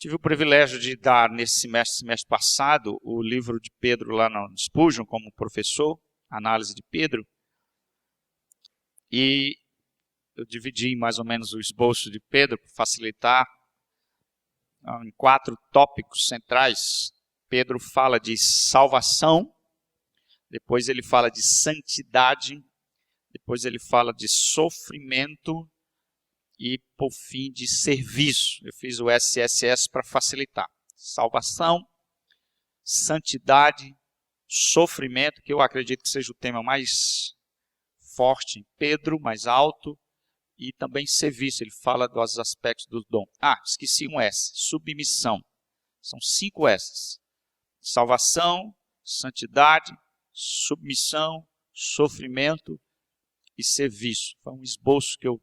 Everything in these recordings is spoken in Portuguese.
Tive o privilégio de dar nesse semestre passado o livro de Pedro lá no Spurgeon como professor, análise de Pedro. E eu dividi mais ou menos o esboço de Pedro para facilitar em 4 tópicos centrais. Pedro fala de salvação, depois ele fala de santidade, depois ele fala de sofrimento e, por fim, de serviço. Eu fiz o SSS para facilitar. Salvação, santidade, sofrimento, que eu acredito que seja o tema mais forte em Pedro, mais alto, e também serviço. Ele fala dos aspectos do dom. Esqueci um S, submissão. São 5 S's. Salvação, santidade, submissão, sofrimento e serviço. Foi um esboço que eu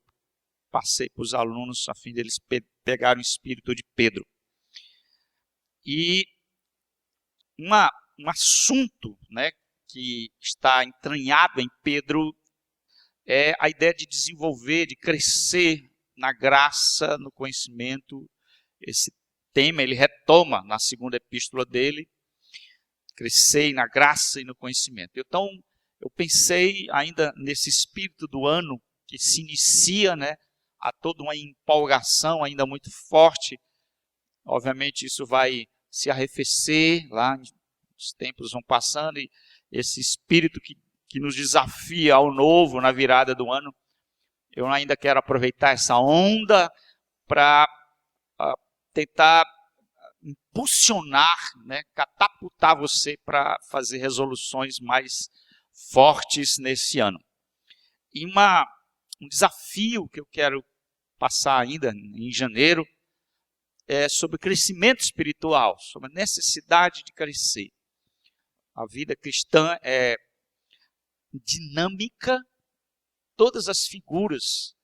passei para os alunos a fim deles pegarem o espírito de Pedro. E um assunto, né, que está entranhado em Pedro é a ideia de desenvolver, de crescer na graça, no conhecimento. Esse tema ele retoma na segunda epístola dele, crescer na graça e no conhecimento. Então, eu pensei ainda nesse espírito do ano que se inicia, né? Há toda uma empolgação ainda muito forte. Obviamente isso vai se arrefecer lá, os tempos vão passando e esse espírito que nos desafia ao novo na virada do ano. Eu ainda quero aproveitar essa onda para tentar impulsionar, né, catapultar você para fazer resoluções mais fortes nesse ano. E um desafio que eu quero passar ainda em janeiro é sobre crescimento espiritual, sobre a necessidade de crescer. A vida cristã é dinâmica, todas as figuras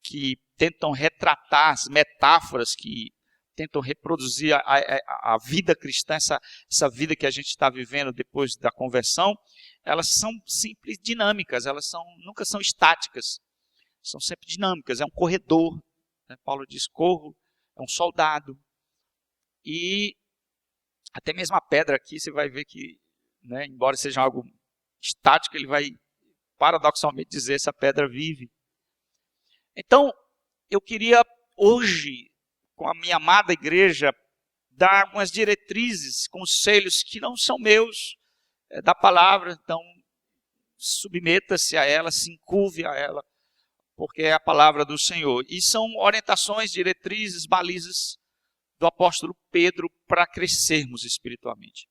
que tentam retratar, as metáforas que tentam reproduzir a vida cristã, essa vida que a gente está vivendo depois da conversão, elas são simples dinâmicas, nunca são estáticas, são sempre dinâmicas, é um corredor, né? Paulo diz, corro, é um soldado, e até mesmo a pedra aqui, você vai ver que, né, embora seja algo estático, ele vai paradoxalmente dizer, essa pedra vive. Então, eu queria hoje, com a minha amada igreja, dar algumas diretrizes, conselhos que não são meus, da palavra. Então, submeta-se a ela, se encurve a ela, porque é a palavra do Senhor. E são orientações, diretrizes, balizas do apóstolo Pedro para crescermos espiritualmente.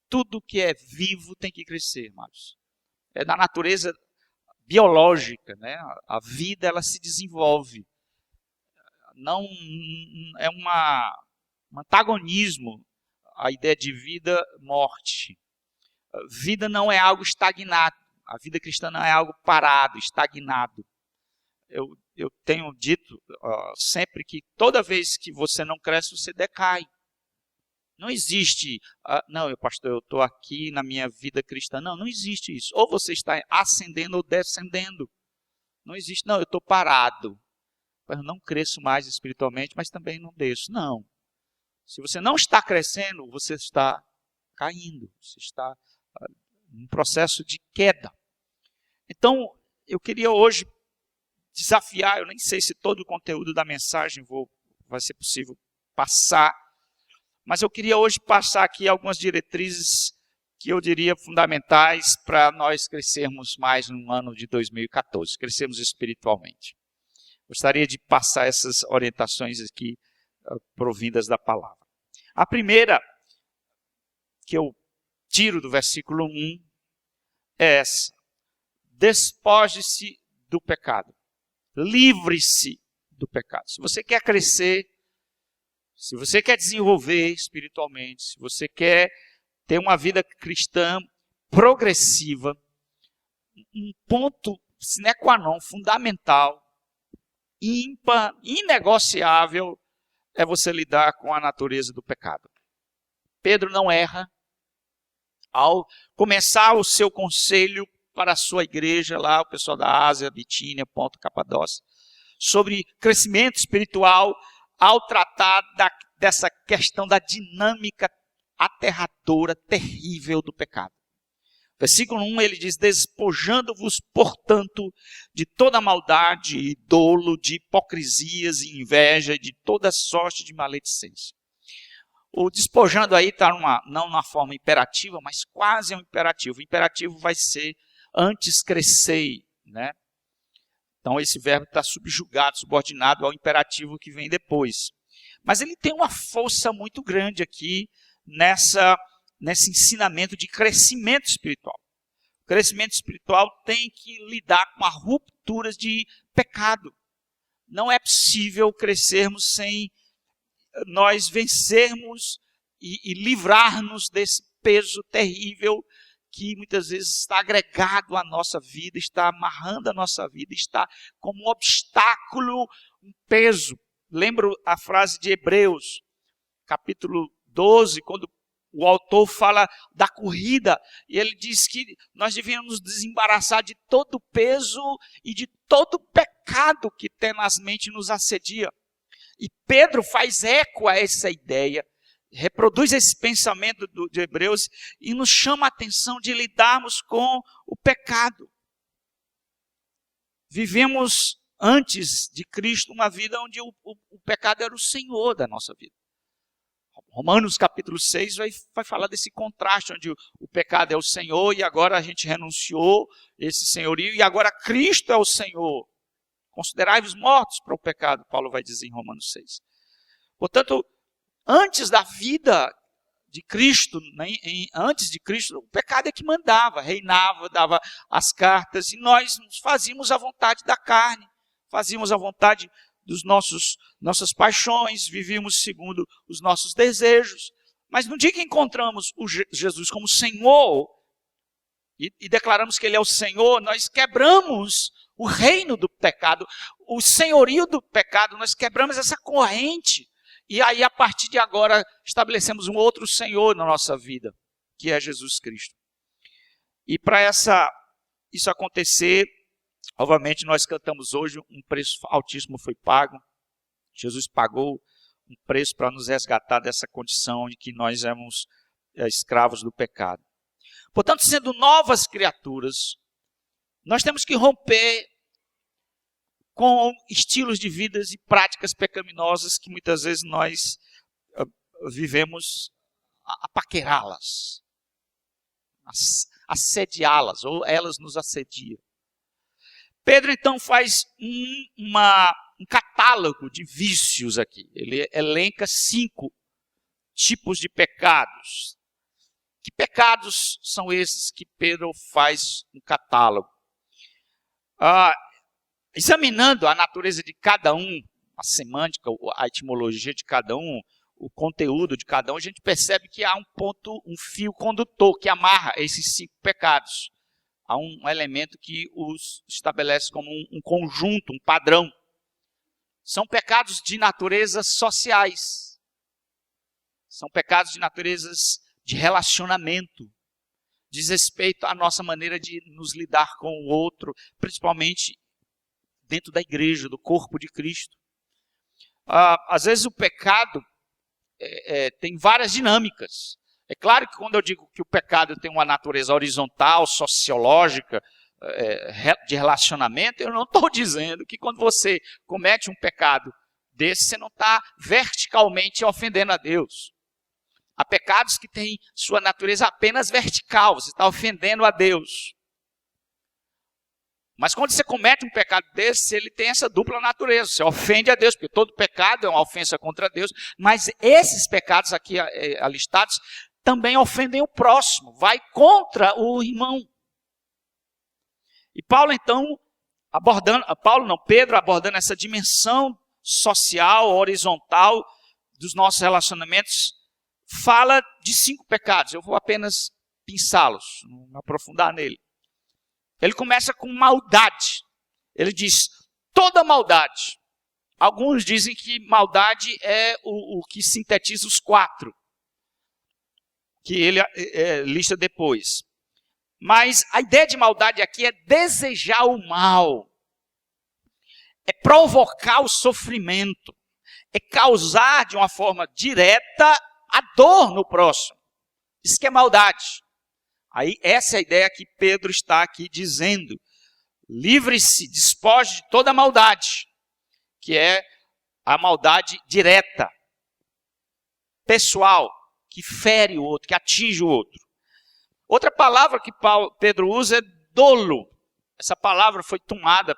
Tudo que é vivo tem que crescer, irmãos. É da natureza biológica, né? A vida ela se desenvolve. Não é um antagonismo a ideia de vida-morte. Vida não é algo estagnado. A vida cristã não é algo parado, estagnado. Eu tenho dito sempre que toda vez que você não cresce, você decai. Não existe, pastor, eu estou aqui na minha vida cristã. Não existe isso. Ou você está ascendendo ou descendendo. Não existe, eu estou parado. Eu não cresço mais espiritualmente, mas também não desço. Não. Se você não está crescendo, você está caindo. Você está num processo de queda. Então, eu queria hoje desafiar, eu nem sei se todo o conteúdo da mensagem vai ser possível passar, mas eu queria hoje passar aqui algumas diretrizes que eu diria fundamentais para nós crescermos mais no ano de 2014, crescermos espiritualmente. Gostaria de passar essas orientações aqui provindas da palavra. A primeira que eu tiro do versículo 1 é essa: despoje-se do pecado, livre-se do pecado. Se você quer crescer, se você quer desenvolver espiritualmente, se você quer ter uma vida cristã progressiva, um ponto sine qua non, fundamental, ímpar, inegociável, é você lidar com a natureza do pecado. Pedro não erra ao começar o seu conselho para a sua igreja, lá o pessoal da Ásia, Bitínia, Ponto, Capadócia, sobre crescimento espiritual. ao tratar dessa questão da dinâmica aterradora, terrível do pecado. Versículo 1, ele diz: despojando-vos, portanto, de toda maldade e dolo, de hipocrisias e inveja, de toda sorte de maledicência. O despojando aí está não numa forma imperativa, mas quase é um imperativo. O imperativo vai ser antes crescei, né? Então esse verbo está subjugado, subordinado ao imperativo que vem depois. Mas ele tem uma força muito grande aqui nesse ensinamento de crescimento espiritual. O crescimento espiritual tem que lidar com as rupturas de pecado. Não é possível crescermos sem nós vencermos e livrar-nos desse peso terrível que muitas vezes está agregado à nossa vida, está amarrando a nossa vida, está como um obstáculo, um peso. Lembro a frase de Hebreus, capítulo 12, quando o autor fala da corrida, e ele diz que nós devíamos nos desembaraçar de todo o peso e de todo o pecado que tenazmente nos assedia. E Pedro faz eco a essa ideia, reproduz esse pensamento de Hebreus e nos chama a atenção de lidarmos com o pecado. Vivemos antes de Cristo uma vida onde o pecado era o Senhor da nossa vida. Romanos capítulo 6 vai falar desse contraste, onde o pecado é o Senhor e agora a gente renunciou esse senhorio e agora Cristo é o Senhor. Considerai-vos mortos para o pecado, Paulo vai dizer em Romanos 6. Portanto, antes da vida de Cristo, antes de Cristo, o pecado é que mandava, reinava, dava as cartas e nós fazíamos a vontade da carne, fazíamos a vontade dos nossas paixões, vivíamos segundo os nossos desejos. Mas no dia que encontramos Jesus como Senhor e declaramos que Ele é o Senhor, nós quebramos o reino do pecado, o senhorio do pecado, nós quebramos essa corrente. E aí, a partir de agora, estabelecemos um outro Senhor na nossa vida, que é Jesus Cristo. E para isso acontecer, obviamente, nós cantamos hoje, um preço altíssimo foi pago. Jesus pagou um preço para nos resgatar dessa condição de que nós éramos escravos do pecado. Portanto, sendo novas criaturas, nós temos que romper com estilos de vidas e práticas pecaminosas que muitas vezes nós vivemos a paquerá-las, assediá-las, ou elas nos assediam. Pedro então faz um catálogo de vícios aqui. Ele elenca 5 tipos de pecados. Que pecados são esses que Pedro faz um catálogo? Examinando a natureza de cada um, a semântica, a etimologia de cada um, o conteúdo de cada um, a gente percebe que há um fio condutor que amarra esses 5 pecados. Há um elemento que os estabelece como um conjunto, um padrão. São pecados de natureza sociais. São pecados de naturezas de relacionamento. Diz respeito à nossa maneira de nos lidar com o outro, principalmente dentro da igreja, do corpo de Cristo. Às vezes o pecado tem várias dinâmicas. É claro que quando eu digo que o pecado tem uma natureza horizontal, sociológica, de relacionamento, eu não estou dizendo que quando você comete um pecado desse, você não está verticalmente ofendendo a Deus. Há pecados que têm sua natureza apenas vertical, você está ofendendo a Deus. Mas quando você comete um pecado desse, ele tem essa dupla natureza. Você ofende a Deus, porque todo pecado é uma ofensa contra Deus. Mas esses pecados aqui alistados também ofendem o próximo. Vai contra o irmão. E Paulo, então, Pedro abordando essa dimensão social, horizontal dos nossos relacionamentos, fala de 5 pecados. Eu vou apenas pinçá-los, não aprofundar nele. Ele começa com maldade. Ele diz, toda maldade. Alguns dizem que maldade é o que sintetiza os 4, que ele lista depois. Mas a ideia de maldade aqui é desejar o mal. É provocar o sofrimento. é causar de uma forma direta a dor no próximo. Isso que é maldade. Aí essa é a ideia que Pedro está aqui dizendo. Livre-se, despoje de toda a maldade, que é a maldade direta, pessoal, que fere o outro, que atinge o outro. Outra palavra que Pedro usa é dolo. Essa palavra foi tomada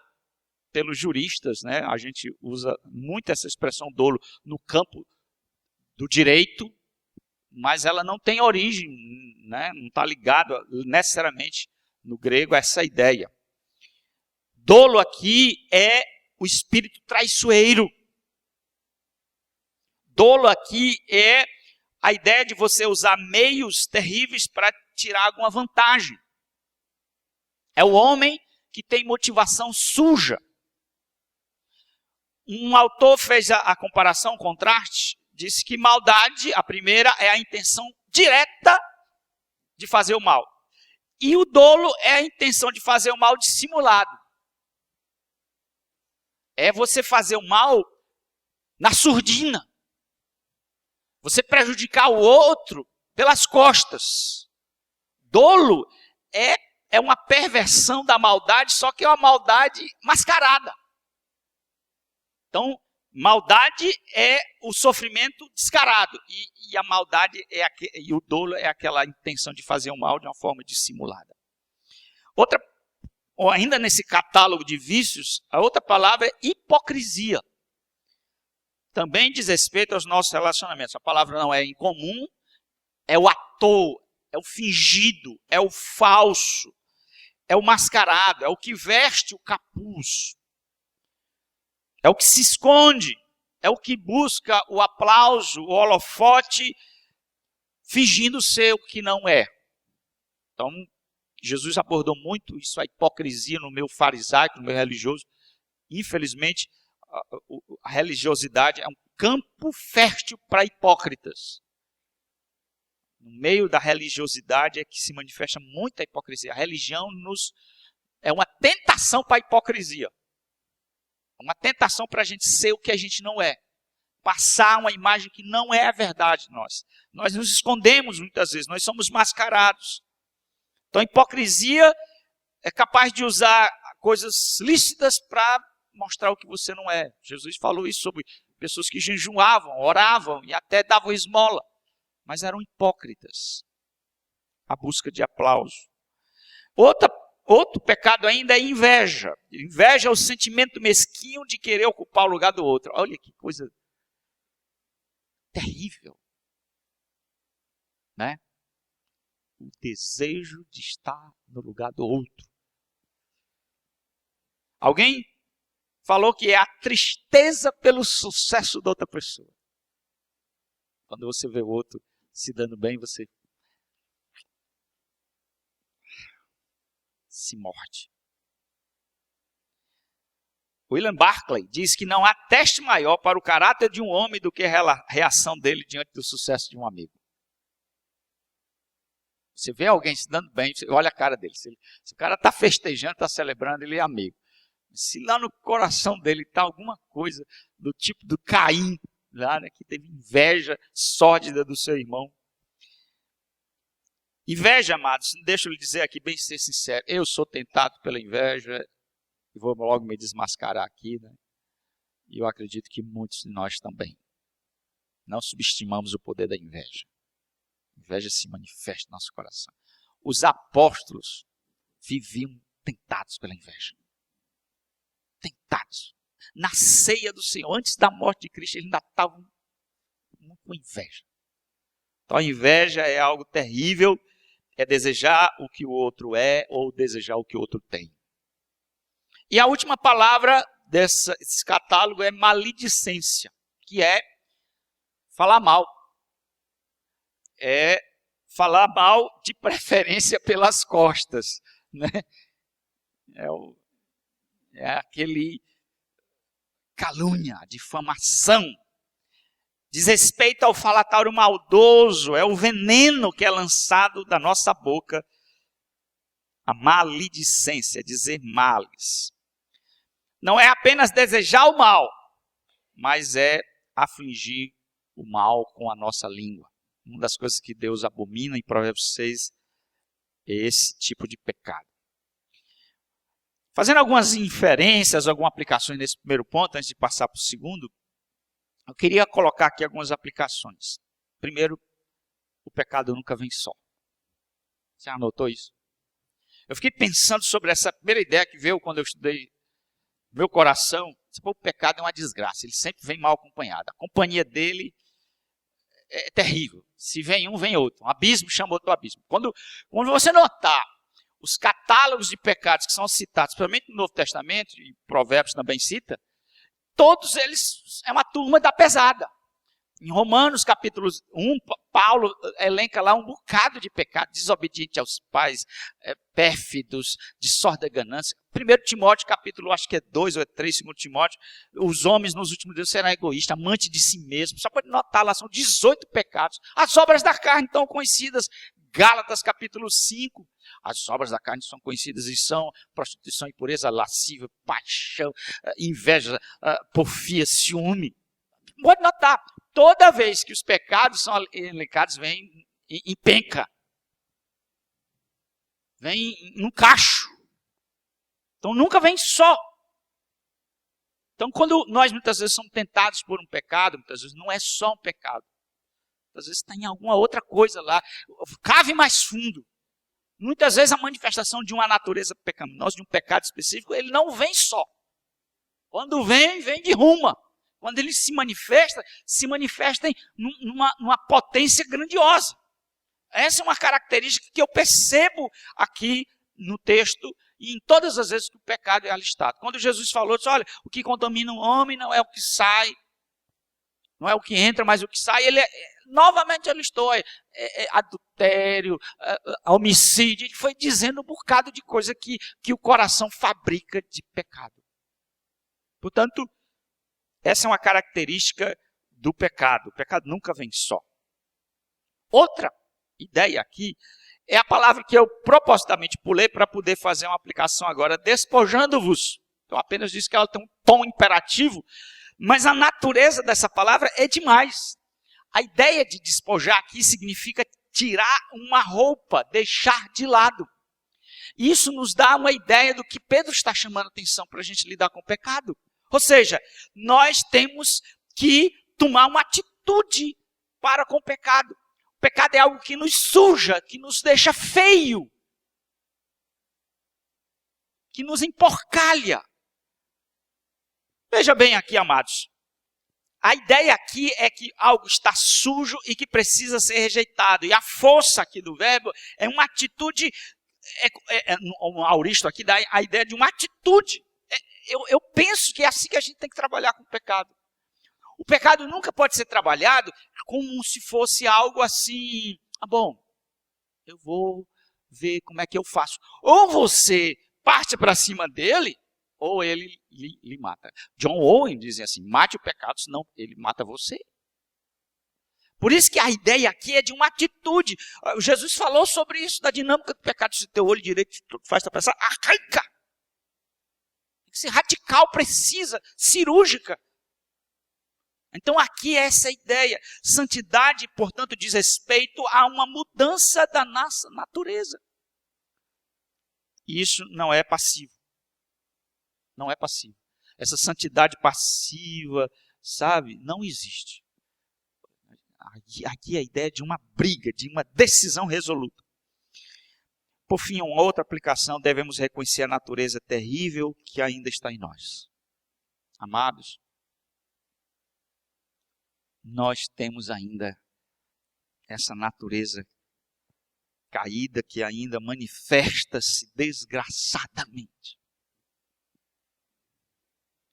pelos juristas, né? A gente usa muito essa expressão dolo no campo do direito, mas ela não tem origem, né? Não está ligada necessariamente no grego a essa ideia. Dolo aqui é o espírito traiçoeiro. Dolo aqui é a ideia de você usar meios terríveis para tirar alguma vantagem. É o homem que tem motivação suja. Um autor fez a comparação, o contraste, disse que maldade, a primeira, é a intenção direta de fazer o mal. E o dolo é a intenção de fazer o mal dissimulado. É você fazer o mal na surdina. Você prejudicar o outro pelas costas. Dolo é uma perversão da maldade, só que é uma maldade mascarada. Então, maldade é o sofrimento descarado. E a maldade e o dolo é aquela intenção de fazer o mal de uma forma dissimulada. Outra, ou ainda nesse catálogo de vícios, a outra palavra é hipocrisia. Também diz respeito aos nossos relacionamentos. A palavra não é incomum, é o ator, é o fingido, é o falso, é o mascarado, é o que veste o capuz, é o que se esconde, é o que busca o aplauso, o holofote, fingindo ser o que não é. Então, Jesus abordou muito isso, a hipocrisia no meio farisaico, no meio religioso. Infelizmente, a religiosidade é um campo fértil para hipócritas. No meio da religiosidade é que se manifesta muita hipocrisia. A religião é uma tentação para a hipocrisia. É uma tentação para a gente ser o que a gente não é. Passar uma imagem que não é a verdade de nós. Nós nos escondemos muitas vezes, nós somos mascarados. Então a hipocrisia é capaz de usar coisas lícitas para mostrar o que você não é. Jesus falou isso sobre pessoas que jejuavam, oravam e até davam esmola, mas eram hipócritas. A busca de aplauso. Outro pecado ainda é inveja. Inveja é o sentimento mesquinho de querer ocupar o lugar do outro. Olha que coisa terrível, né? O desejo de estar no lugar do outro. Alguém falou que é a tristeza pelo sucesso da outra pessoa. Quando você vê o outro se dando bem, você se morde. William Barclay diz que não há teste maior para o caráter de um homem do que a reação dele diante do sucesso de um amigo. Você vê alguém se dando bem, você olha a cara dele. Se o cara está festejando, está celebrando, ele é amigo. Se lá no coração dele está alguma coisa do tipo do Caim, lá, né, que teve inveja sórdida do seu irmão. Inveja, amados, deixa eu lhe dizer aqui, bem ser sincero, eu sou tentado pela inveja, e vou logo me desmascarar aqui, né? E eu acredito que muitos de nós também. Não subestimamos o poder da inveja. A inveja se manifesta no nosso coração. Os apóstolos viviam tentados pela inveja. Tentados. Na ceia do Senhor, antes da morte de Cristo, eles ainda estavam com inveja. Então a inveja é algo terrível, é desejar o que o outro é ou desejar o que o outro tem. E a última palavra desse catálogo é maledicência, que é falar mal. É falar mal de preferência pelas costas, né? É aquele calúnia, difamação. Desrespeito ao falatório maldoso, é o veneno que é lançado da nossa boca. A maledicência, dizer males. Não é apenas desejar o mal, mas é afligir o mal com a nossa língua. Uma das coisas que Deus abomina em Provérbios 6 é esse tipo de pecado. Fazendo algumas inferências, algumas aplicações nesse primeiro ponto, antes de passar para o segundo, eu queria colocar aqui algumas aplicações. Primeiro, o pecado nunca vem só. Você anotou isso? Eu fiquei pensando sobre essa primeira ideia que veio quando eu estudei meu coração. O pecado é uma desgraça, ele sempre vem mal acompanhado. A companhia dele é terrível. Se vem um, vem outro. Um abismo chama outro abismo. Quando você notar os catálogos de pecados que são citados, principalmente no Novo Testamento, e Provérbios também cita, todos eles é uma turma da pesada. Em Romanos capítulo 1, Paulo elenca lá um bocado de pecado, desobediente aos pais, pérfidos, de sorda ganância. 1 Timóteo capítulo, acho que é 2 ou é 3, 2 Timóteo, os homens nos últimos dias serão egoístas, amantes de si mesmos. Só pode notar lá, são 18 pecados. As obras da carne tão conhecidas, Gálatas capítulo 5, as obras da carne são conhecidas e são prostituição, impureza, lascívia, paixão, inveja, porfia, ciúme. Pode notar, toda vez que os pecados são elencados, vem em penca. Vem num cacho. Então nunca vem só. Então quando nós muitas vezes somos tentados por um pecado, muitas vezes não é só um pecado. Muitas vezes tem alguma outra coisa lá. Cave mais fundo. Muitas vezes a manifestação de uma natureza pecaminosa, de um pecado específico, ele não vem só. Quando vem, vem de ruma. Quando ele se manifesta numa potência grandiosa. Essa é uma característica que eu percebo aqui no texto e em todas as vezes que o pecado é alistado. Quando Jesus falou, disse, olha, o que contamina o homem não é o que sai, não é o que entra, mas o que sai. Ele novamente alistou adultério, homicídio. Ele foi dizendo um bocado de coisa que o coração fabrica de pecado. Portanto, essa é uma característica do pecado. O pecado nunca vem só. Outra ideia aqui é a palavra que eu propositalmente pulei para poder fazer uma aplicação agora, despojando-vos. Eu apenas disse que ela tem um tom imperativo, mas a natureza dessa palavra é demais. A ideia de despojar aqui significa tirar uma roupa, deixar de lado. Isso nos dá uma ideia do que Pedro está chamando a atenção para a gente lidar com o pecado. Ou seja, nós temos que tomar uma atitude para com o pecado. O pecado é algo que nos suja, que nos deixa feio, que nos emporcalha. Veja bem aqui, amados. A ideia aqui é que algo está sujo e que precisa ser rejeitado. E a força aqui do verbo é uma atitude, o auristo aqui dá a ideia de uma atitude. Eu penso que é assim que a gente tem que trabalhar com o pecado. O pecado nunca pode ser trabalhado como se fosse algo assim, bom, eu vou ver como é que eu faço. Ou você parte para cima dele, ou ele lhe mata. John Owen dizia assim, mate o pecado, senão ele mata você. Por isso que a ideia aqui é de uma atitude. Jesus falou sobre isso, da dinâmica do pecado. Se teu olho direito faz tu pensar, arranca. Tem que ser radical, precisa, cirúrgica. Então aqui é essa ideia. Santidade, portanto, diz respeito a uma mudança da nossa natureza. E isso não é passivo. Não é passivo. Essa santidade passiva, sabe, não existe. Aqui é a ideia de uma briga, de uma decisão resoluta. Por fim, uma outra aplicação, devemos reconhecer a natureza terrível que ainda está em nós. Amados, nós temos ainda essa natureza caída que ainda manifesta-se desgraçadamente.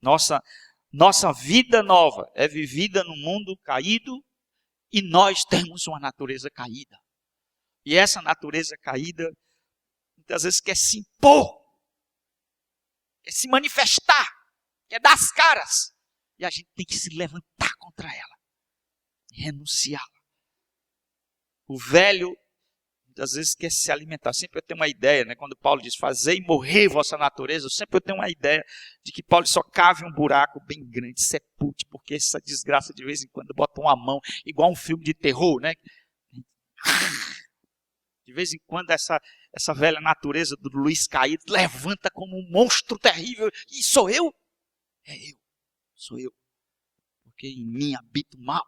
Nossa vida nova é vivida num mundo caído e nós temos uma natureza caída. E essa natureza caída muitas vezes quer se impor, quer se manifestar, quer dar as caras. E a gente tem que se levantar contra ela, renunciá-la. O velho muitas vezes quer se alimentar. Sempre eu tenho uma ideia, né? Quando Paulo diz, fazei morrer vossa natureza, eu tenho uma ideia de que Paulo só cave um buraco bem grande, sepulte, porque essa desgraça de vez em quando bota uma mão, igual um filme de terror, né? De vez em quando essa velha natureza do Luiz Caído levanta como um monstro terrível. E sou eu? É eu. Sou eu. Porque em mim habita o mal.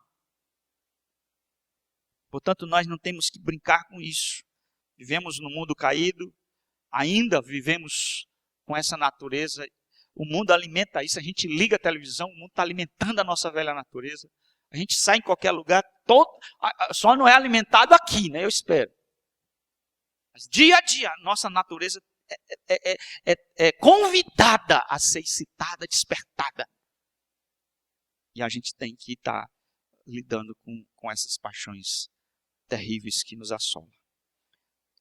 Portanto, nós não temos que brincar com isso. Vivemos no mundo caído, ainda vivemos com essa natureza. O mundo alimenta isso. A gente liga a televisão, o mundo está alimentando a nossa velha natureza. A gente sai em qualquer lugar, só não é alimentado aqui, né? Eu espero. Mas dia a dia, a nossa natureza é convidada a ser excitada, despertada. E a gente tem que estar lidando com essas paixões terríveis que nos assolam.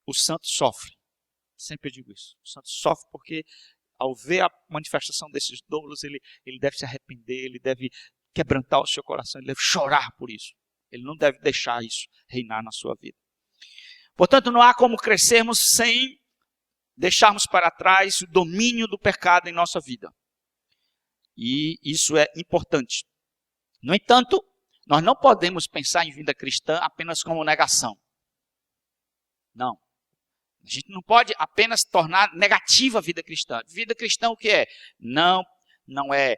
O santo sofre. Sempre eu digo isso. O santo sofre porque, ao ver a manifestação desses dolosos, ele deve se arrepender, ele deve quebrantar o seu coração, ele deve chorar por isso. Ele não deve deixar isso reinar na sua vida. Portanto, não há como crescermos sem deixarmos para trás o domínio do pecado em nossa vida. E isso é importante. No entanto, nós não podemos pensar em vida cristã apenas como negação. Não. A gente não pode apenas tornar negativa a vida cristã. Vida cristã o que é? Não é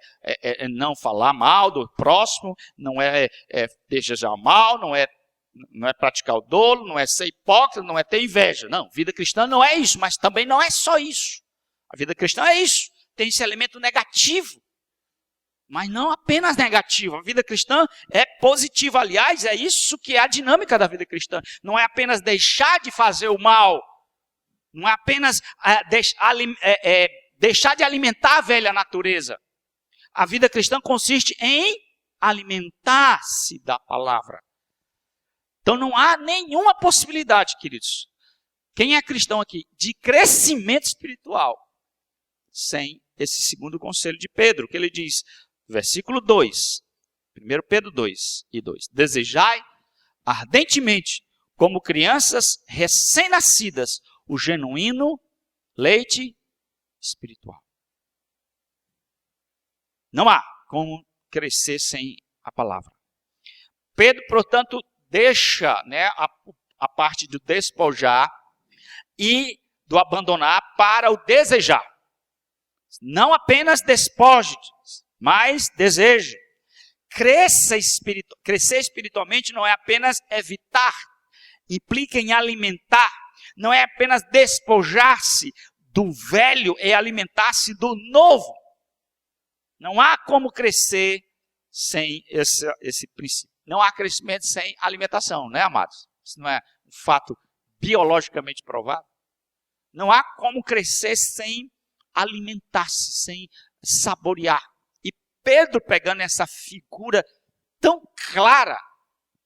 não falar mal do próximo, não é desejar mal, não é praticar o dolo, não é ser hipócrita, não é ter inveja. Não, vida cristã não é isso, mas também não é só isso. A vida cristã é isso. Tem esse elemento negativo. Mas não apenas negativa. A vida cristã é positiva. Aliás, é isso que é a dinâmica da vida cristã. Não é apenas deixar de fazer o mal. Não é apenas deixar de alimentar a velha natureza. A vida cristã consiste em alimentar-se da palavra. Então não há nenhuma possibilidade, queridos. Quem é cristão aqui, de crescimento espiritual, sem esse segundo conselho de Pedro, que ele diz... Versículo 2, 1 Pedro 2 e 2. Desejai ardentemente, como crianças recém-nascidas, o genuíno leite espiritual. Não há como crescer sem a palavra. Pedro, portanto, deixa, né, a parte do despojar e do abandonar para o desejar. Não apenas despoje, mas deseje. Crescer espiritualmente não é apenas evitar, implica em alimentar. Não é apenas despojar-se do velho, é alimentar-se do novo. Não há como crescer sem esse princípio. Não há crescimento sem alimentação, né, amados? Isso não é um fato biologicamente provado. Não há como crescer sem alimentar-se, sem saborear. Pedro, pegando essa figura tão clara,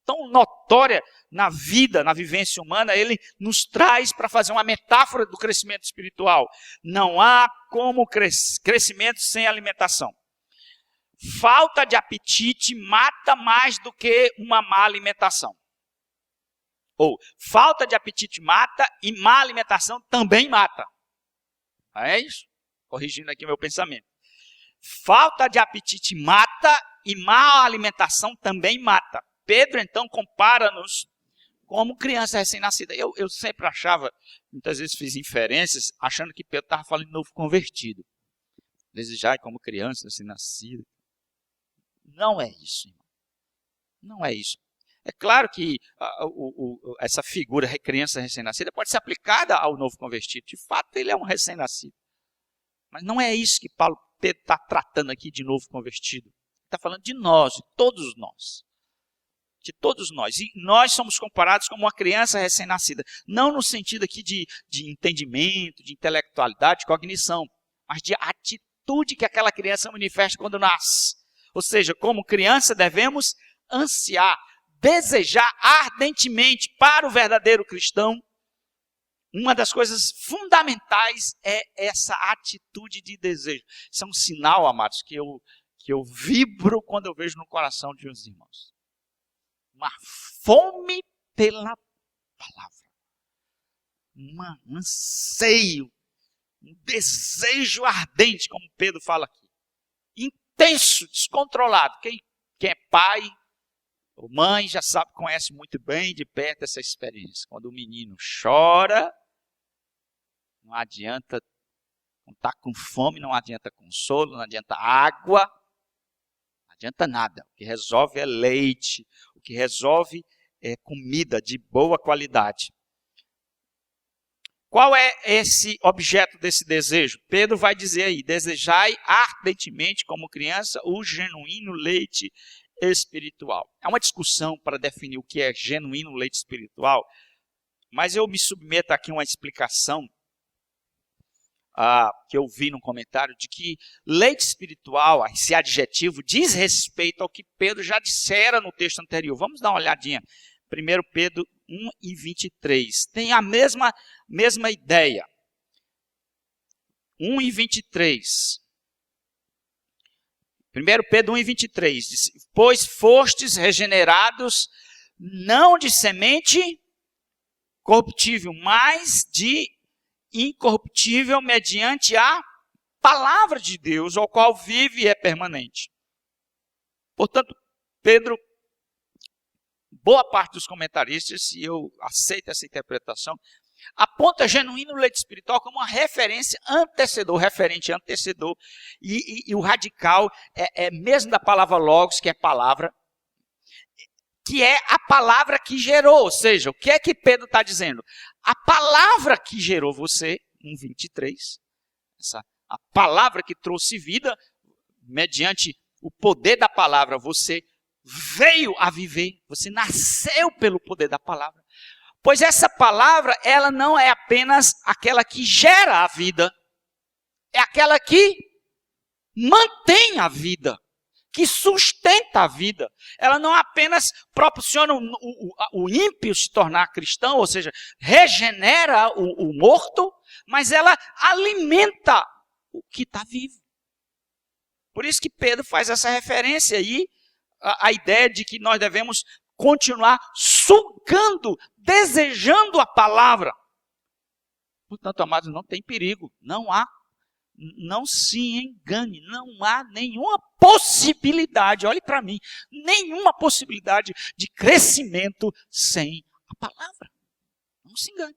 tão notória na vida, na vivência humana, ele nos traz para fazer uma metáfora do crescimento espiritual. Não há como crescimento sem alimentação. Falta de apetite mata mais do que uma má alimentação. Ou, falta de apetite mata e má alimentação também mata. É isso? Corrigindo aqui o meu pensamento. Falta de apetite mata e má alimentação também mata. Pedro, então, compara-nos como criança recém-nascida. Eu sempre achava, muitas vezes fiz inferências, achando que Pedro estava falando de novo convertido. Desejar como criança recém-nascida. Não é isso, irmão. Não é isso. É claro que essa figura, criança recém-nascida, pode ser aplicada ao novo convertido. De fato, ele é um recém-nascido. Mas não é isso que Pedro está tratando aqui de novo convertido. Está falando de nós, de todos nós. De todos nós. E nós somos comparados como uma criança recém-nascida. Não no sentido aqui de entendimento, de intelectualidade, de cognição. Mas de atitude que aquela criança manifesta quando nasce. Ou seja, como criança devemos ansiar, desejar ardentemente para o verdadeiro cristão. Uma das coisas fundamentais é essa atitude de desejo. Isso é um sinal, amados, que eu vibro quando eu vejo no coração de uns irmãos. Uma fome pela palavra. um anseio, um desejo ardente, como Pedro fala aqui. Intenso, descontrolado. Quem é pai ou mãe já sabe, conhece muito bem de perto essa experiência. Quando o menino chora, não adianta, não está com fome, não adianta consolo, não adianta água, não adianta nada. O que resolve é leite, o que resolve é comida de boa qualidade. Qual é esse objeto desse desejo? Pedro vai dizer aí, desejai ardentemente como criança o genuíno leite espiritual. É uma discussão para definir o que é genuíno leite espiritual, mas eu me submeto aqui a uma explicação que eu vi num comentário, de que leite espiritual, esse adjetivo, diz respeito ao que Pedro já dissera no texto anterior. Vamos dar uma olhadinha. 1 Pedro 1:23. Tem a mesma ideia. 1:23. 1 Pedro 1:23 diz: pois fostes regenerados não de semente corruptível, mas de incorruptível mediante a palavra de Deus, ao qual vive e é permanente. Portanto, Pedro, boa parte dos comentaristas, e eu aceito essa interpretação, aponta genuíno leite espiritual como uma referência referente antecedor, e o radical é mesmo da palavra logos, que é palavra, que é a palavra que gerou. Ou seja, o que é que Pedro está dizendo? A palavra que gerou você, 1:23, a palavra que trouxe vida, mediante o poder da palavra, você veio a viver, você nasceu pelo poder da palavra. Pois essa palavra, ela não é apenas aquela que gera a vida, é aquela que mantém a vida, que sustenta a vida. Ela não apenas proporciona o ímpio se tornar cristão, ou seja, regenera o morto, mas ela alimenta o que está vivo. Por isso que Pedro faz essa referência aí, a ideia de que nós devemos continuar sugando, desejando a palavra. Portanto, amados, não tem perigo, não se engane, não há nenhuma possibilidade, olhe para mim, nenhuma possibilidade de crescimento sem a palavra. Não se engane.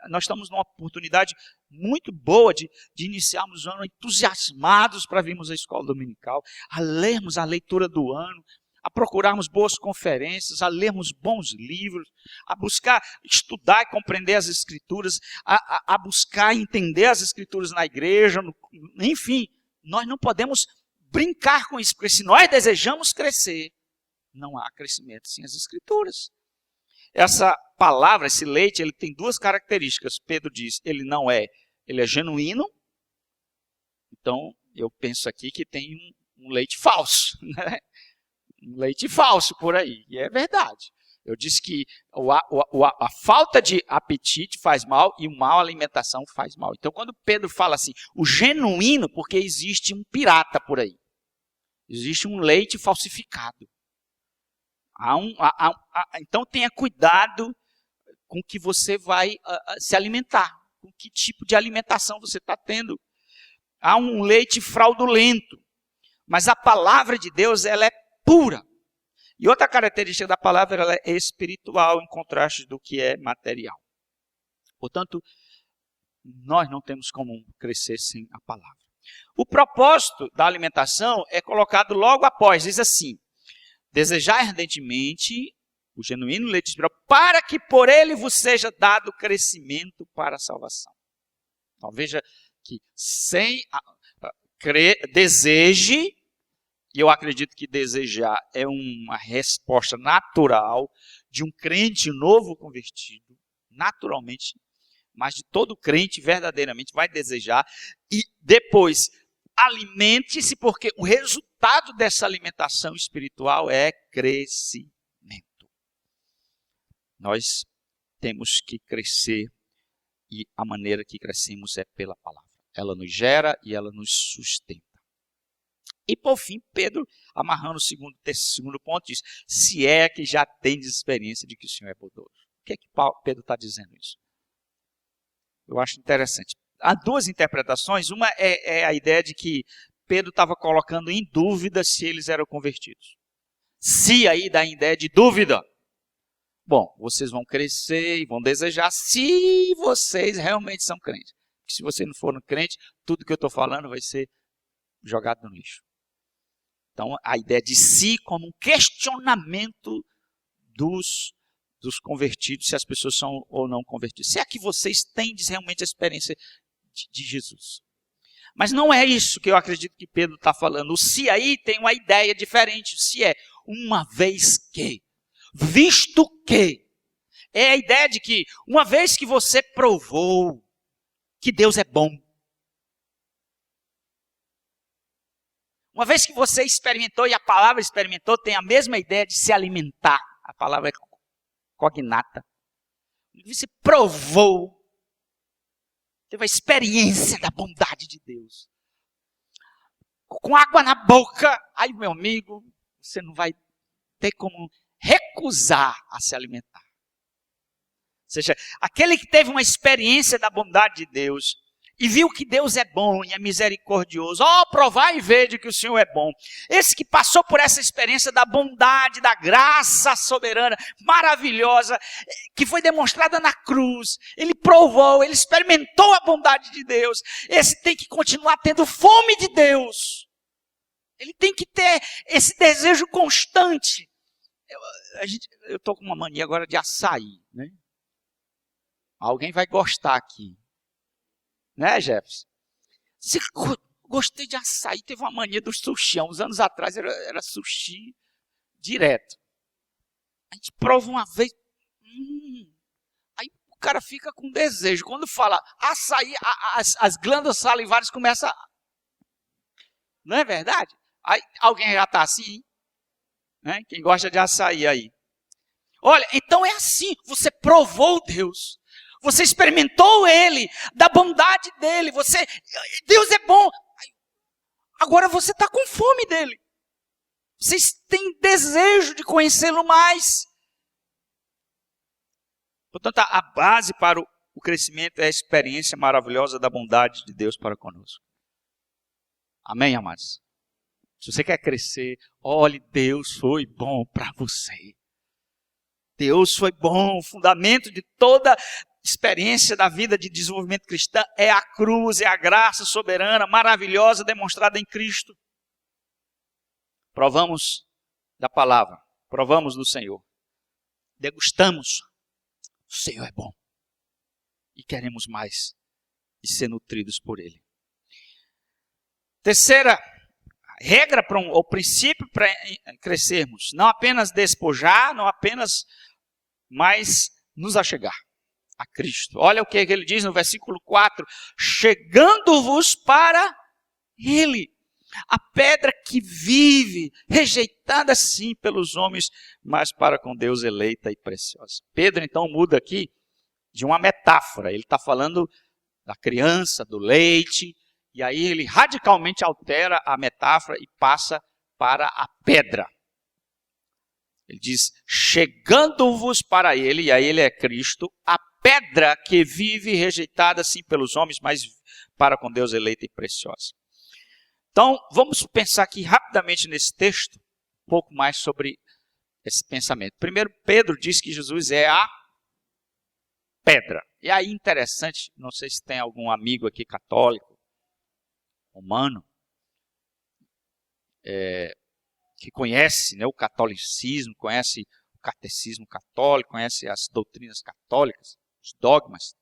Nós estamos numa oportunidade muito boa de iniciarmos o ano entusiasmados para virmos à escola dominical, a lermos a leitura do ano, a procurarmos boas conferências, a lermos bons livros, a buscar estudar e compreender as Escrituras, a buscar entender as Escrituras na igreja, enfim, nós não podemos brincar com isso, porque se nós desejamos crescer, não há crescimento sem as Escrituras. Essa palavra, esse leite, ele tem duas características. Pedro diz, ele é genuíno, então eu penso aqui que tem um leite falso, né? Um leite falso por aí, e é verdade. Eu disse que a falta de apetite faz mal e uma má alimentação faz mal. Então, quando Pedro fala assim, o genuíno, porque existe um pirata por aí. Existe um leite falsificado. Então, tenha cuidado com que você vai se alimentar. Com que tipo de alimentação você está tendo. Há um leite fraudulento. Mas a palavra de Deus, ela é pura. E outra característica da palavra, ela é espiritual, em contraste do que é material. Portanto, nós não temos como crescer sem a palavra. O propósito da alimentação é colocado logo após, diz assim, desejar ardentemente o genuíno leite espiritual, para que por ele vos seja dado crescimento para a salvação. Então veja que deseje, e eu acredito que desejar é uma resposta natural de um crente novo convertido, naturalmente, mas de todo crente verdadeiramente vai desejar, e depois alimente-se, porque o resultado dessa alimentação espiritual é crescimento. Nós temos que crescer, e a maneira que crescemos é pela palavra. Ela nos gera e ela nos sustenta. E por fim, Pedro, amarrando o segundo ponto, diz, se é que já tendes experiência de que o Senhor é bondoso. O que é que Pedro está dizendo isso? Eu acho interessante. Há duas interpretações. Uma é a ideia de que Pedro estava colocando em dúvida se eles eram convertidos. Se aí dá a ideia de dúvida. Bom, vocês vão crescer e vão desejar se vocês realmente são crentes. Se vocês não forem crentes, tudo que eu estou falando vai ser jogado no lixo. Então, a ideia de si como um questionamento dos convertidos, se as pessoas são ou não convertidas. Se é que vocês têm realmente a experiência de Jesus. Mas não é isso que eu acredito que Pedro está falando. O se aí tem uma ideia diferente. O se é uma vez que, visto que. É a ideia de que uma vez que você provou que Deus é bom, uma vez que você experimentou, e a palavra experimentou tem a mesma ideia de se alimentar. A palavra é cognata. Você provou, teve a experiência da bondade de Deus. Com água na boca, aí meu amigo, você não vai ter como recusar a se alimentar. Ou seja, aquele que teve uma experiência da bondade de Deus e viu que Deus é bom e é misericordioso, provai e vede que o Senhor é bom. Esse que passou por essa experiência da bondade, da graça soberana, maravilhosa, que foi demonstrada na cruz, ele provou, ele experimentou a bondade de Deus. Esse tem que continuar tendo fome de Deus. Ele tem que ter esse desejo constante. Eu estou com uma mania agora de açaí, né? Alguém vai gostar aqui. Né, Jefferson? Gostei de açaí. Teve uma mania do sushi. Há uns anos atrás era sushi direto. A gente prova uma vez. Aí o cara fica com desejo. Quando fala açaí, as glândulas salivares começam a... Não é verdade? Aí alguém já está assim. Né? Quem gosta de açaí aí. Olha, então é assim. Você provou Deus. Você experimentou Ele, da bondade dEle. Deus é bom. Agora você está com fome dEle. Vocês têm desejo de conhecê-lo mais. Portanto, a base para o crescimento é a experiência maravilhosa da bondade de Deus para conosco. Amém, amados? Se você quer crescer, olhe, Deus foi bom para você. Deus foi bom. O fundamento de toda experiência da vida de desenvolvimento cristã é a cruz, é a graça soberana, maravilhosa, demonstrada em Cristo. Provamos da palavra, provamos do Senhor, degustamos, o Senhor é bom e queremos mais e ser nutridos por Ele. Terceira regra ou princípio para crescermos, não apenas despojar, não apenas, mas nos achegar a Cristo. Olha o que ele diz no versículo 4, chegando-vos para Ele, a pedra que vive, rejeitada sim pelos homens, mas para com Deus eleita e preciosa. Pedro então muda aqui de uma metáfora, ele está falando da criança, do leite, e aí ele radicalmente altera a metáfora e passa para a pedra. Ele diz, chegando-vos para Ele, e aí Ele é Cristo, a pedra que vive rejeitada sim pelos homens, mas para com Deus eleita e preciosa. Então, vamos pensar aqui rapidamente nesse texto, um pouco mais sobre esse pensamento. Primeiro, Pedro diz que Jesus é a pedra. E aí, interessante, não sei se tem algum amigo aqui católico, romano, que conhece, né, o catolicismo, conhece o catecismo católico, conhece as doutrinas católicas, os dogmas.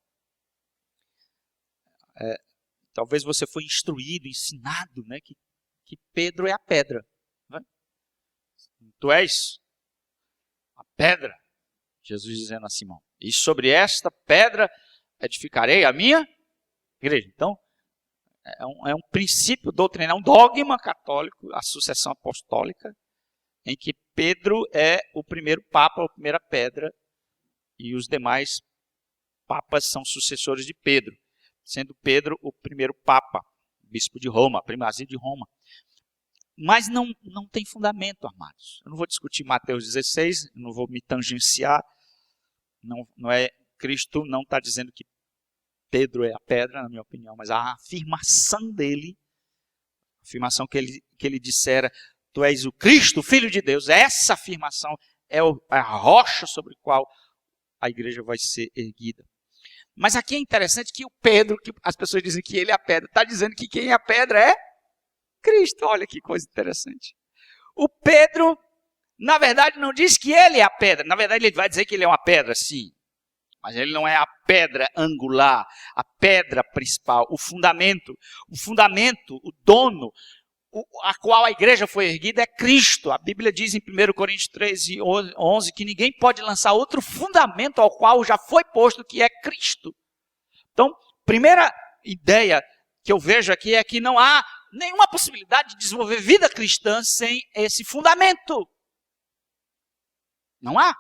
Talvez você foi instruído, ensinado, né, que Pedro é a pedra. Né? Tu és a pedra, Jesus dizendo a Simão. E sobre esta pedra edificarei a minha igreja. Então, é um princípio doutrinário, um dogma católico, a sucessão apostólica, em que Pedro é o primeiro papa, a primeira pedra, e os demais papas são sucessores de Pedro, sendo Pedro o primeiro papa, bispo de Roma, primazia de Roma. Mas não tem fundamento, amados. Eu não vou discutir Mateus 16, não vou me tangenciar. Não é, Cristo não está dizendo que Pedro é a pedra, na minha opinião, mas a afirmação dele, a afirmação que ele dissera, tu és o Cristo, o Filho de Deus, essa afirmação é a rocha sobre a qual a igreja vai ser erguida. Mas aqui é interessante que o Pedro, que as pessoas dizem que ele é a pedra, está dizendo que quem é a pedra é Cristo. Olha que coisa interessante. O Pedro, na verdade, não diz que ele é a pedra. Na verdade, ele vai dizer que ele é uma pedra, sim. Mas ele não é a pedra angular, a pedra principal, o fundamento, o dono, a qual a igreja foi erguida é Cristo. A Bíblia diz em 1 Coríntios 13:11 que ninguém pode lançar outro fundamento ao qual já foi posto, que é Cristo. Então, primeira ideia que eu vejo aqui é que não há nenhuma possibilidade de desenvolver vida cristã sem esse fundamento. Não há.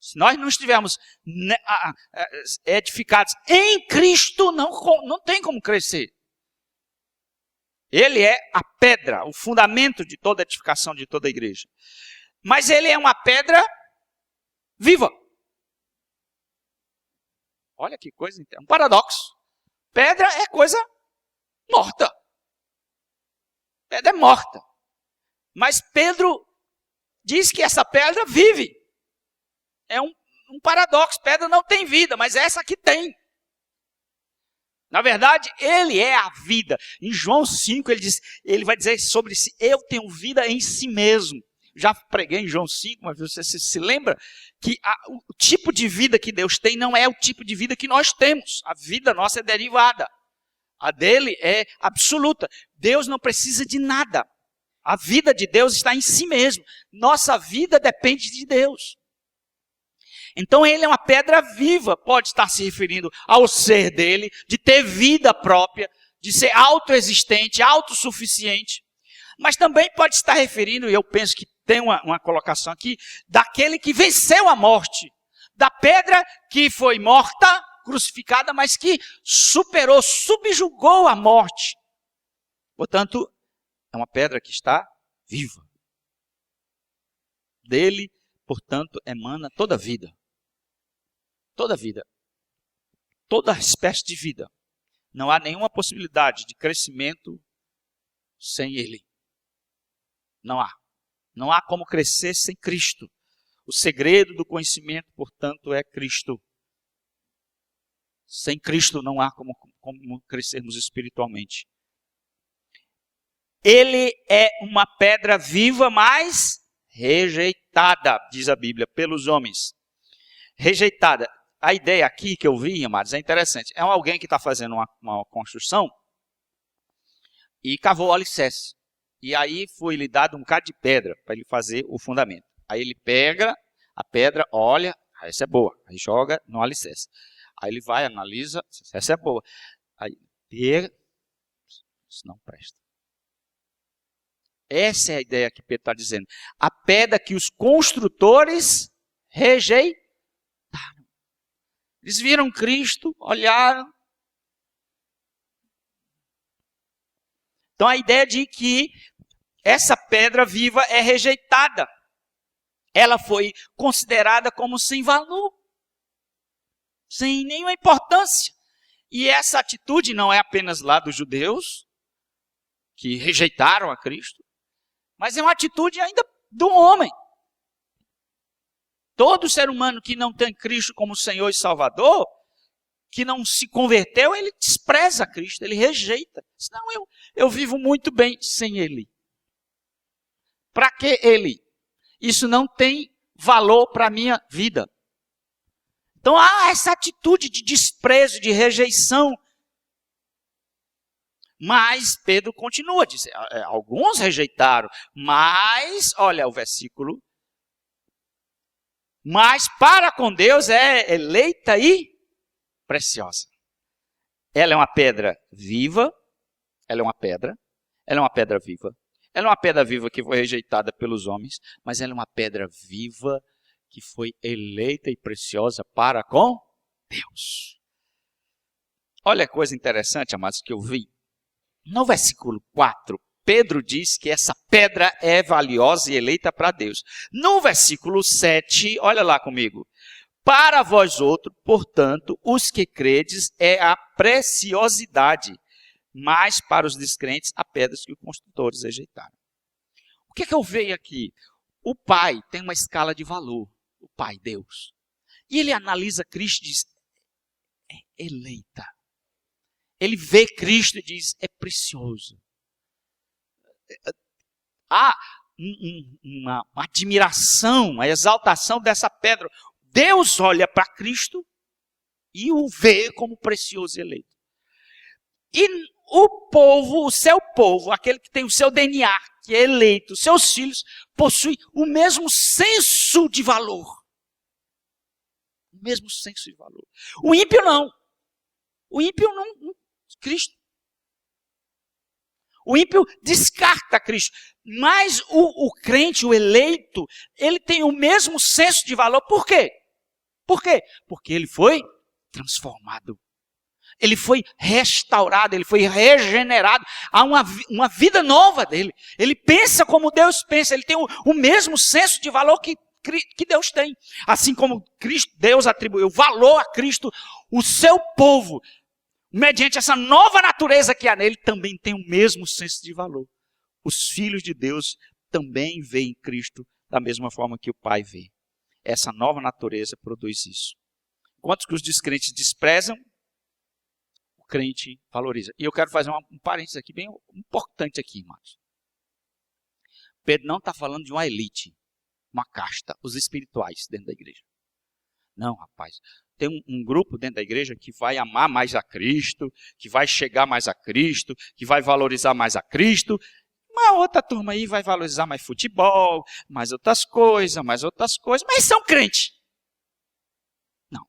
Se nós não estivermos edificados em Cristo, não tem como crescer. Ele é a pedra, o fundamento de toda edificação, de toda a igreja. Mas ele é uma pedra viva. Olha que coisa, um paradoxo. Pedra é coisa morta. Pedra é morta. Mas Pedro diz que essa pedra vive. É um paradoxo. Pedra não tem vida, mas essa aqui tem. Na verdade, ele é a vida. Em João 5, ele vai dizer sobre si, eu tenho vida em si mesmo. Já preguei em João 5, mas você se lembra que o tipo de vida que Deus tem não é o tipo de vida que nós temos. A vida nossa é derivada. A dele é absoluta. Deus não precisa de nada. A vida de Deus está em si mesmo. Nossa vida depende de Deus. Então ele é uma pedra viva, pode estar se referindo ao ser dele, de ter vida própria, de ser autoexistente, autossuficiente. Mas também pode estar referindo, e eu penso que tem uma colocação aqui, daquele que venceu a morte. Da pedra que foi morta, crucificada, mas que superou, subjugou a morte. Portanto, é uma pedra que está viva. Dele, portanto, emana toda a vida. Toda a vida. Toda espécie de vida. Não há nenhuma possibilidade de crescimento sem ele. Não há. Não há como crescer sem Cristo. O segredo do conhecimento, portanto, é Cristo. Sem Cristo não há como crescermos espiritualmente. Ele é uma pedra viva, mas rejeitada, diz a Bíblia, pelos homens. Rejeitada. A ideia aqui que eu vi, amados, é interessante. É alguém que está fazendo uma construção e cavou o alicerce. E aí foi lhe dado um bocado de pedra para ele fazer o fundamento. Aí ele pega a pedra, olha, essa é boa. Aí joga no alicerce. Aí ele vai, analisa, essa é boa. Aí pega, isso não presta. Essa é a ideia que Pedro está dizendo. A pedra que os construtores rejeitaram. Eles viram Cristo, olharam. Então a ideia de que essa pedra viva é rejeitada. Ela foi considerada como sem valor. Sem nenhuma importância. E essa atitude não é apenas lá dos judeus, que rejeitaram a Cristo, mas é uma atitude ainda do homem. Todo ser humano que não tem Cristo como Senhor e Salvador, que não se converteu, ele despreza Cristo, ele rejeita. Senão eu vivo muito bem sem ele. Para que ele? Isso não tem valor para a minha vida. Então há essa atitude de desprezo, de rejeição. Mas Pedro continua a dizer, alguns rejeitaram, mas, olha o versículo, mas para com Deus é eleita e preciosa. Ela é uma pedra viva, ela é uma pedra viva. Ela é uma pedra viva que foi rejeitada pelos homens, mas ela é uma pedra viva que foi eleita e preciosa para com Deus. Olha a coisa interessante, amados, que eu vi. No versículo 4, Pedro diz que essa pedra é valiosa e eleita para Deus. No versículo 7, olha lá comigo. Para vós outros, portanto, os que credes, é a preciosidade, mas para os descrentes, a pedras que os construtores rejeitaram. O que eu vejo aqui? O Pai tem uma escala de valor, o Pai, Deus. E ele analisa Cristo e diz, é eleita. Ele vê Cristo e diz, é precioso. Há uma admiração, uma exaltação dessa pedra. Deus olha para Cristo e o vê como precioso e eleito. E o povo, o seu povo, aquele que tem o seu DNA, que é eleito, seus filhos, possuem o mesmo senso de valor. O mesmo senso de valor. O ímpio não. O ímpio não. Cristo. O ímpio descarta Cristo. Mas o crente, o eleito, ele tem o mesmo senso de valor. Por quê? Por quê? Porque ele foi transformado. Ele foi restaurado, ele foi regenerado. Há uma vida nova dele. Ele pensa como Deus pensa. Ele tem o mesmo senso de valor que Deus tem. Assim como Deus atribuiu valor a Cristo, o seu povo, mediante essa nova natureza que há nele, também tem o mesmo senso de valor. Os filhos de Deus também veem Cristo da mesma forma que o Pai vê. Essa nova natureza produz isso. Enquanto que os descrentes desprezam, o crente valoriza. E eu quero fazer um parênteses aqui, bem importante aqui, irmãos. Pedro não está falando de uma elite, uma casta, os espirituais dentro da igreja. Não, rapaz. Tem um grupo dentro da igreja que vai amar mais a Cristo, que vai chegar mais a Cristo, que vai valorizar mais a Cristo. Uma outra turma aí vai valorizar mais futebol, mais outras coisas, mas são crentes. Não.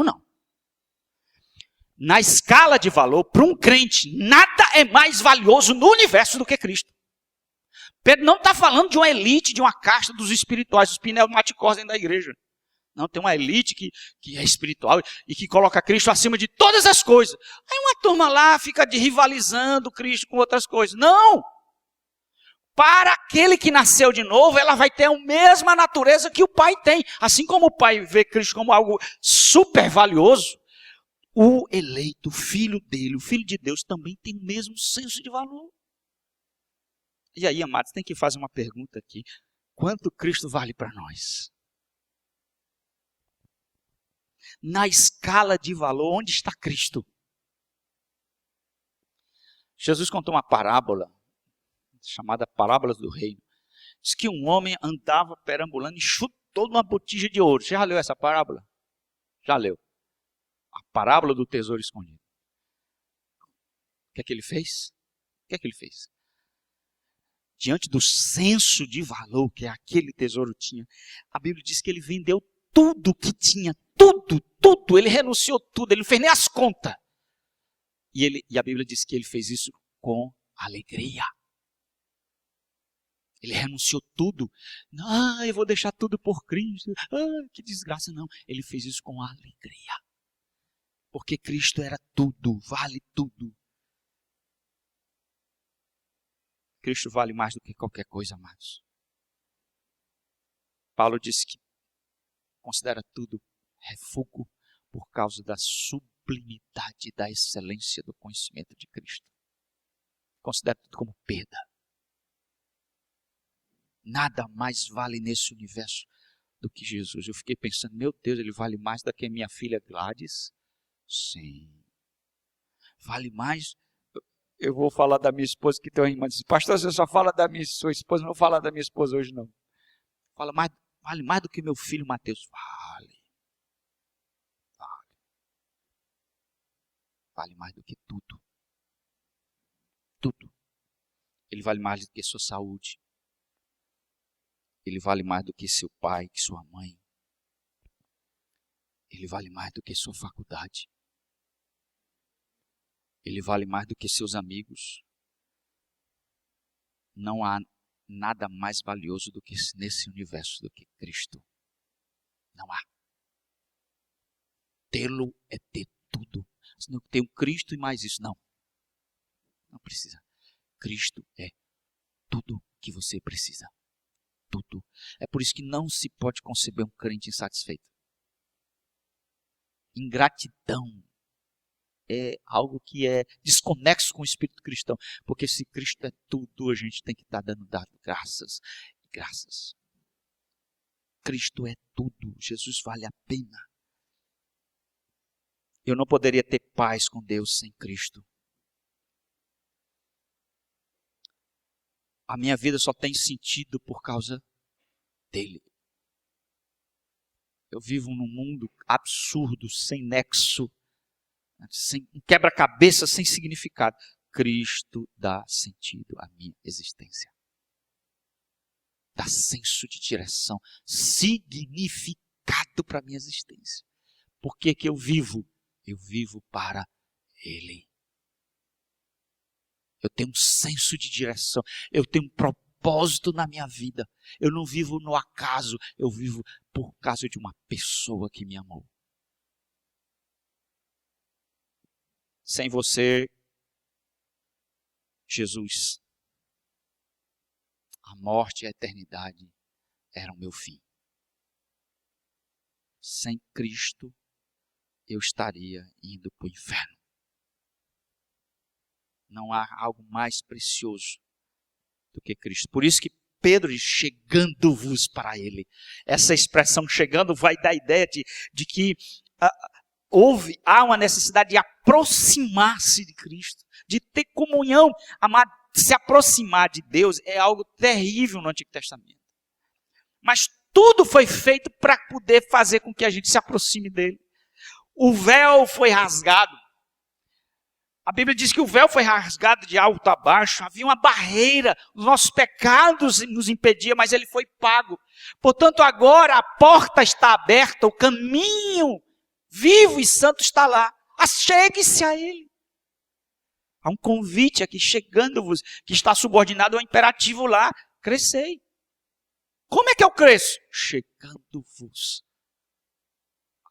Não. Na escala de valor, para um crente, nada é mais valioso no universo do que Cristo. Pedro não está falando de uma elite, de uma casta dos espirituais, dos pneumáticos dentro da igreja. Não, tem uma elite que é espiritual e que coloca Cristo acima de todas as coisas. Aí uma turma lá fica rivalizando Cristo com outras coisas. Não! Para aquele que nasceu de novo, ela vai ter a mesma natureza que o Pai tem. Assim como o Pai vê Cristo como algo super valioso, o eleito, o filho dele, o filho de Deus, também tem o mesmo senso de valor. E aí, amados, tem que fazer uma pergunta aqui. Quanto Cristo vale para nós? Na escala de valor, onde está Cristo? Jesus contou uma parábola, chamada Parábolas do Reino. Diz que um homem andava perambulando e chutou numa botija de ouro. Você já leu essa parábola? Já leu. A parábola do tesouro escondido. O que é que ele fez? Diante do senso de valor que aquele tesouro tinha, a Bíblia diz que ele vendeu tudo que tinha, tudo, ele renunciou tudo, ele não fez nem as contas. E a Bíblia diz que ele fez isso com alegria. Ele renunciou tudo. Eu vou deixar tudo por Cristo. Que desgraça, não. Ele fez isso com alegria. Porque Cristo era tudo, vale tudo. Cristo vale mais do que qualquer coisa, amados. Paulo disse que considera tudo refúgio por causa da sublimidade e da excelência do conhecimento de Cristo. Considera tudo como perda. Nada mais vale nesse universo do que Jesus. Eu fiquei pensando, meu Deus, ele vale mais do que minha filha Gladys? Sim. Vale mais. Eu vou falar da minha esposa, que tem uma irmã disse, pastor, você só fala da sua esposa, não vou falar da minha esposa hoje não. Vale mais do que meu filho Mateus. Vale mais do que tudo. Tudo. Ele vale mais do que sua saúde. Ele vale mais do que seu pai, que sua mãe. Ele vale mais do que sua faculdade. Ele vale mais do que seus amigos. Não há nada mais valioso do que nesse universo do que Cristo. Não há. Tê-lo é ter tudo. Não tem um Cristo e mais isso. Não. Não precisa. Cristo é tudo que você precisa. tudo. É por isso que não se pode conceber um crente insatisfeito. Ingratidão é algo que é desconexo com o espírito cristão. Porque se Cristo é tudo, a gente tem que estar dando graças e graças. Cristo é tudo. Jesus vale a pena. Eu não poderia ter paz com Deus sem Cristo. A minha vida só tem sentido por causa dele. Eu vivo num mundo absurdo, sem nexo, sem um quebra-cabeça, sem significado. Cristo dá sentido à minha existência. Dá senso de direção, significado para a minha existência. Por que que eu vivo? Eu vivo para Ele. Eu tenho um senso de direção. Eu tenho um propósito na minha vida. Eu não vivo no acaso. Eu vivo por causa de uma pessoa que me amou. Sem você, Jesus, a morte e a eternidade eram meu fim. Sem Cristo, eu estaria indo para o inferno. Não há algo mais precioso do que Cristo. Por isso que Pedro diz, chegando-vos para Ele. Essa expressão chegando vai dar a ideia de que há uma necessidade de aproximar-se de Cristo, de ter comunhão. Se aproximar de Deus é algo terrível no Antigo Testamento. Mas tudo foi feito para poder fazer com que a gente se aproxime dele. O véu foi rasgado. A Bíblia diz que o véu foi rasgado de alto a baixo. Havia uma barreira. Os nossos pecados nos impediam, mas ele foi pago. Portanto, agora a porta está aberta, o caminho vivo e santo está lá. Achegue-se a ele. Há um convite aqui, chegando-vos, que está subordinado ao imperativo lá. Crescei. Como é que eu cresço? Chegando-vos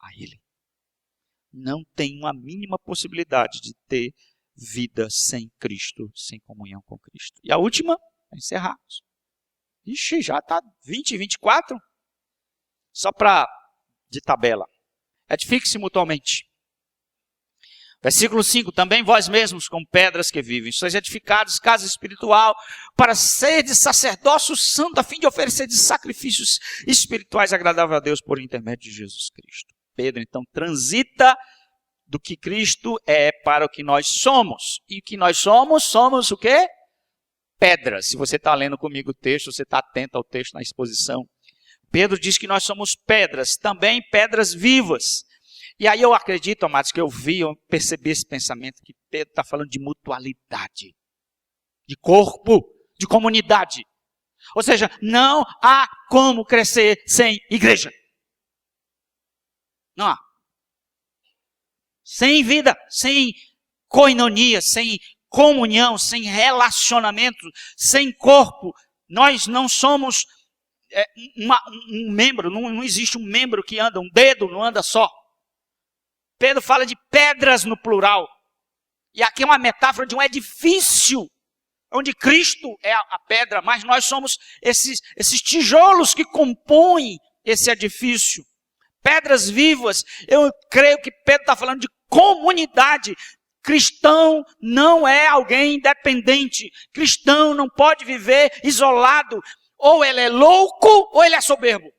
a ele. Não tem uma mínima possibilidade de ter vida sem Cristo, sem comunhão com Cristo. E a última, para encerrarmos. Ixi, já está 20 e 24. Só para de tabela. Edifique-se mutuamente. Versículo 5. Também vós mesmos, como pedras que vivem, sois edificados, casa espiritual, para serdes sacerdócio santo, a fim de oferecerdes sacrifícios espirituais agradáveis a Deus por intermédio de Jesus Cristo. Pedro, então, transita do que Cristo é para o que nós somos. E o que nós somos o quê? Pedras. Se você está lendo comigo o texto, você está atento ao texto na exposição. Pedro diz que nós somos pedras, também pedras vivas. E aí eu acredito, amados, que eu percebi esse pensamento, que Pedro está falando de mutualidade, de corpo, de comunidade. Ou seja, não há como crescer sem igreja. Não há. Sem vida, sem koinonia, sem comunhão, sem relacionamento, sem corpo. Nós não somos um membro, não existe um membro que anda, um dedo não anda só. Pedro fala de pedras no plural. E aqui é uma metáfora de um edifício, onde Cristo é a pedra, mas nós somos esses tijolos que compõem esse edifício. Pedras vivas. Eu creio que Pedro está falando de comunidade. Cristão não é alguém independente. Cristão não pode viver isolado. Ou ele é louco ou ele é soberbo.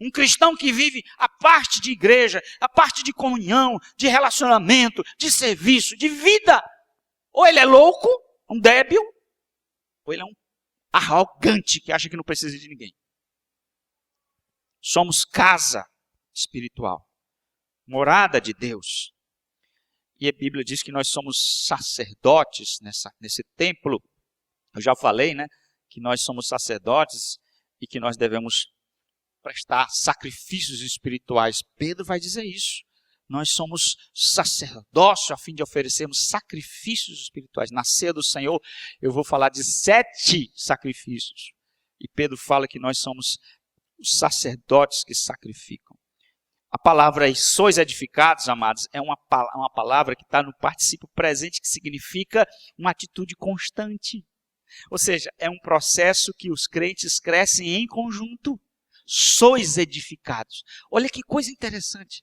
Um cristão que vive a parte de igreja, a parte de comunhão, de relacionamento, de serviço, de vida. Ou ele é louco, um débil, ou ele é um arrogante que acha que não precisa de ninguém. Somos casa espiritual, morada de Deus. E a Bíblia diz que nós somos sacerdotes nesse templo. Eu já falei, né? Que nós somos sacerdotes e que nós devemos prestar sacrifícios espirituais. Pedro vai dizer isso. Nós somos sacerdócio a fim de oferecermos sacrifícios espirituais. Na ceia do Senhor, eu vou falar de 7 sacrifícios. E Pedro fala que nós somos os sacerdotes que sacrificam. A palavra aí, sois edificados, amados, é uma palavra que está no particípio presente, que significa uma atitude constante. Ou seja, é um processo que os crentes crescem em conjunto. Sois edificados. Olha que coisa interessante.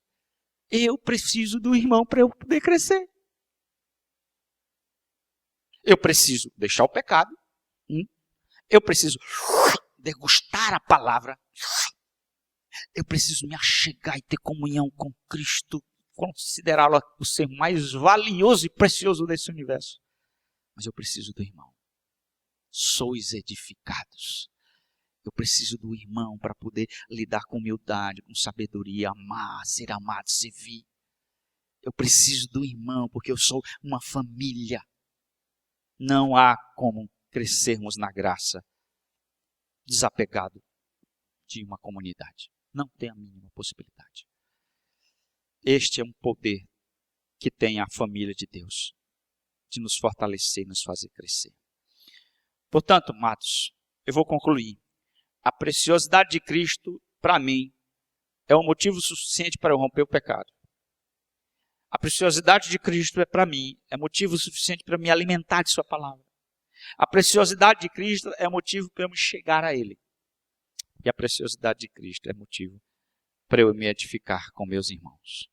Eu preciso do irmão para eu poder crescer. Eu preciso deixar o pecado. Eu preciso degustar a palavra. Eu preciso me achegar e ter comunhão com Cristo. Considerá-lo o ser mais valioso e precioso desse universo. Mas eu preciso do irmão. Sois edificados. Eu preciso do irmão para poder lidar com humildade, com sabedoria, amar, ser amado, servir. Eu preciso do irmão porque eu sou uma família. Não há como crescermos na graça desapegado de uma comunidade. Não tem a mínima possibilidade. Este é um poder que tem a família de Deus, de nos fortalecer, nos fazer crescer. Portanto, amados, eu vou concluir. A preciosidade de Cristo, para mim, é um motivo suficiente para eu romper o pecado. A preciosidade de Cristo, para mim, é motivo suficiente para me alimentar de sua palavra. A preciosidade de Cristo é motivo para eu me chegar a Ele. E a preciosidade de Cristo é motivo para eu me edificar com meus irmãos.